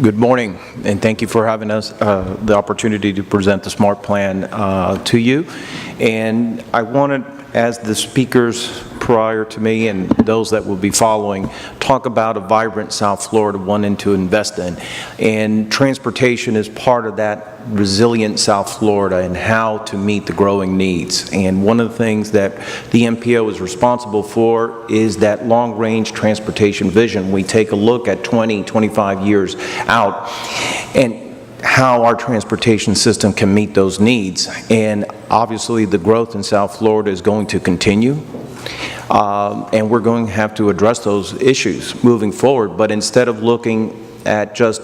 Good morning, and thank you for having us the opportunity to present the SMART plan to you. And I wanted, as the speakers prior to me and those that will be following, talk about a vibrant South Florida wanting to invest in. And transportation is part of that resilient South Florida and how to meet the growing needs. And one of the things that the MPO is responsible for is that long-range transportation vision. We take a look at 20, 25 years out and how our transportation system can meet those needs. And obviously the growth in South Florida is going to continue. And we're going to have to address those issues moving forward. But instead of looking at just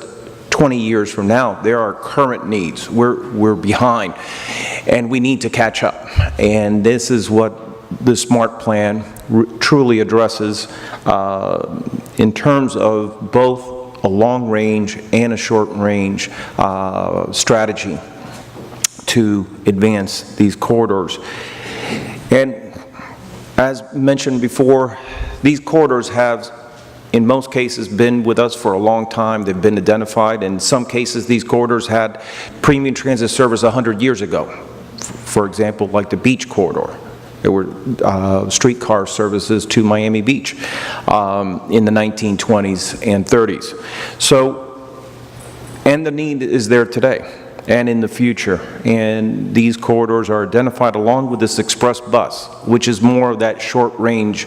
20 years from now, there are current needs. We're behind, and we need to catch up. And this is what the SMART plan truly addresses in terms of both a long-range and a short-range strategy to advance these corridors. And as mentioned before, these corridors have, in most cases, been with us for a long time. They've been identified. In some cases, these corridors had premium transit service 100 years ago. For example, like the beach corridor. There were streetcar services to Miami Beach in the 1920s and 30s. So, and the need is there today and in the future. And these corridors are identified along with this express bus, which is more of that short-range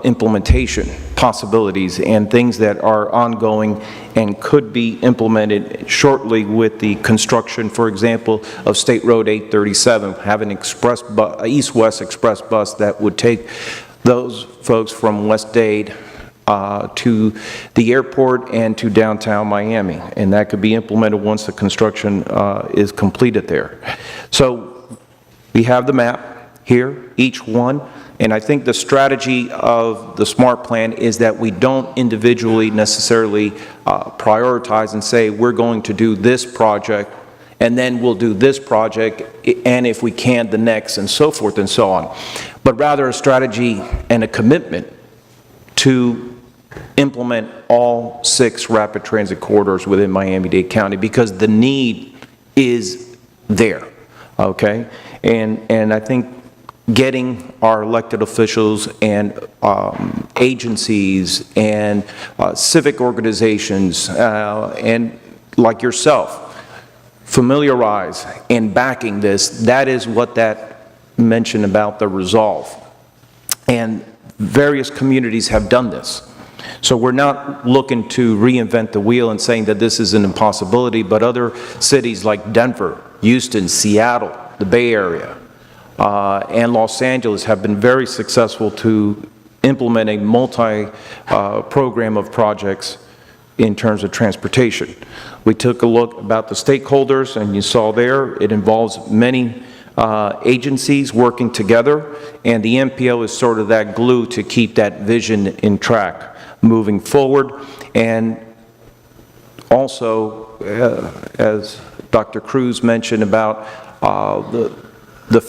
implementation possibilities and things that are ongoing and could be implemented shortly with the construction, for example, of State Road 837, have an express east-west express bus that would take those folks from West Dade to the airport and to downtown Miami, and that could be implemented once the construction is completed there. So we have the map here, each one, and I think the strategy of the SMART plan is that we don't individually necessarily prioritize and say we're going to do this project and then we'll do this project and if we can the next and so forth and so on, but rather a strategy and a commitment to implement all 6 rapid transit corridors within Miami-Dade County because the need is there, okay? And I think getting our elected officials and agencies and civic organizations and like yourself familiarize and backing this, that is what that mentioned about the resolve. And various communities have done this. So we're not looking to reinvent the wheel and saying that this is an impossibility, but other cities like Denver, Houston, Seattle, the Bay Area, and Los Angeles have been very successful to implement a multi-program of projects in terms of transportation. We took a look about the stakeholders, and you saw there it involves many agencies working together, and the MPO is sort of that glue to keep that vision in track moving forward. And also, as Dr. Cruz mentioned about the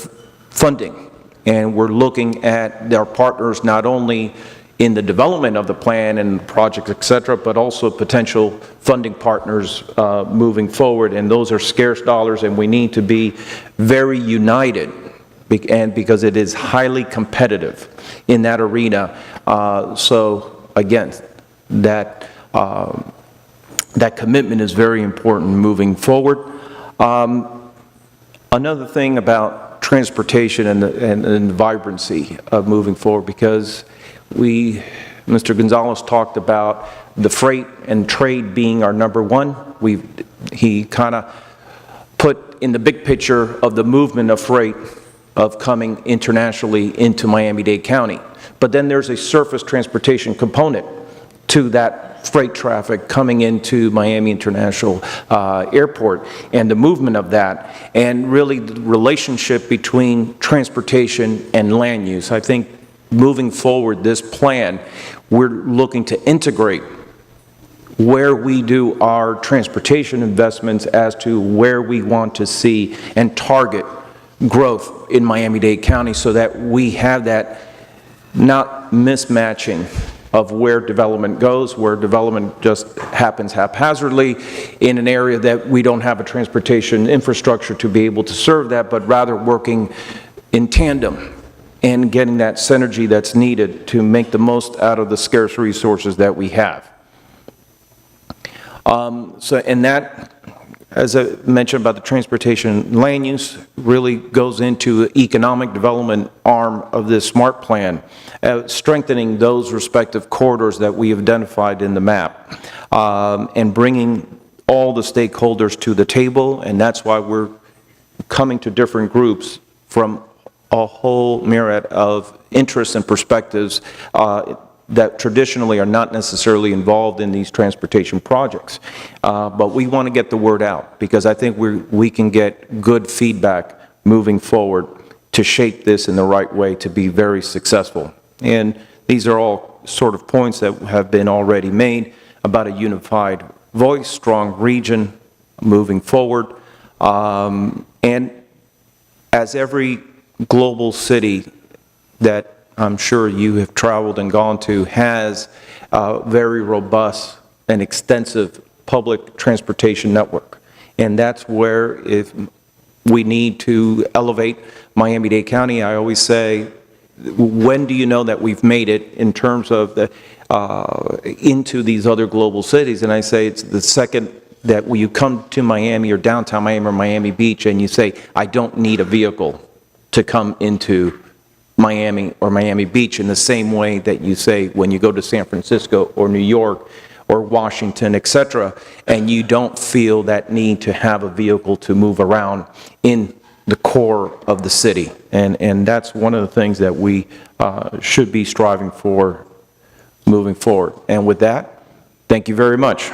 funding, and we're looking at their partners not only in the development of the plan and the project, etc., but also potential funding partners moving forward. And those are scarce dollars, and we need to be very united, and because it is highly competitive in that arena. So again, that commitment is very important moving forward. Another thing about transportation and the vibrancy of moving forward, because Mr. Gonzalez talked about the freight and trade being our #1. He kind of put in the big picture of the movement of freight of coming internationally into Miami-Dade County. But then there's a surface transportation component to that freight traffic coming into Miami International Airport and the movement of that, and really the relationship between transportation and land use. I think moving forward this plan, we're looking to integrate where we do our transportation investments as to where we want to see and target growth in Miami-Dade County so that we have that not mismatching of where development goes, where development just happens haphazardly in an area that we don't have a transportation infrastructure to be able to serve that, but rather working in tandem and getting that synergy that's needed to make the most out of the scarce resources that we have. And that, as I mentioned about the transportation land use, really goes into the economic development arm of this SMART plan, strengthening those respective corridors that we have identified in the map, and bringing all the stakeholders to the table, and that's why we're coming to different groups from a whole myriad of interests and perspectives that traditionally are not necessarily involved in these transportation projects. But we want to get the word out, because I think we can get good feedback moving forward to shape this in the right way to be very successful. And these are all sort of points that have been already made about a unified voice, strong region moving forward. And as every global city that I'm sure you have traveled and gone to has a very robust and extensive public transportation network. And that's where, if we need to elevate Miami-Dade County, I always say, when do you know that we've made it in terms of the into these other global cities? And I say it's the second that when you come to Miami or downtown Miami or Miami Beach and you say, I don't need a vehicle to come into Miami or Miami Beach, in the same way that you say when you go to San Francisco or New York or Washington, etc., and you don't feel that need to have a vehicle to move around in the core of the city. And that's one of the things that we should be striving for moving forward. And with that, thank you very much.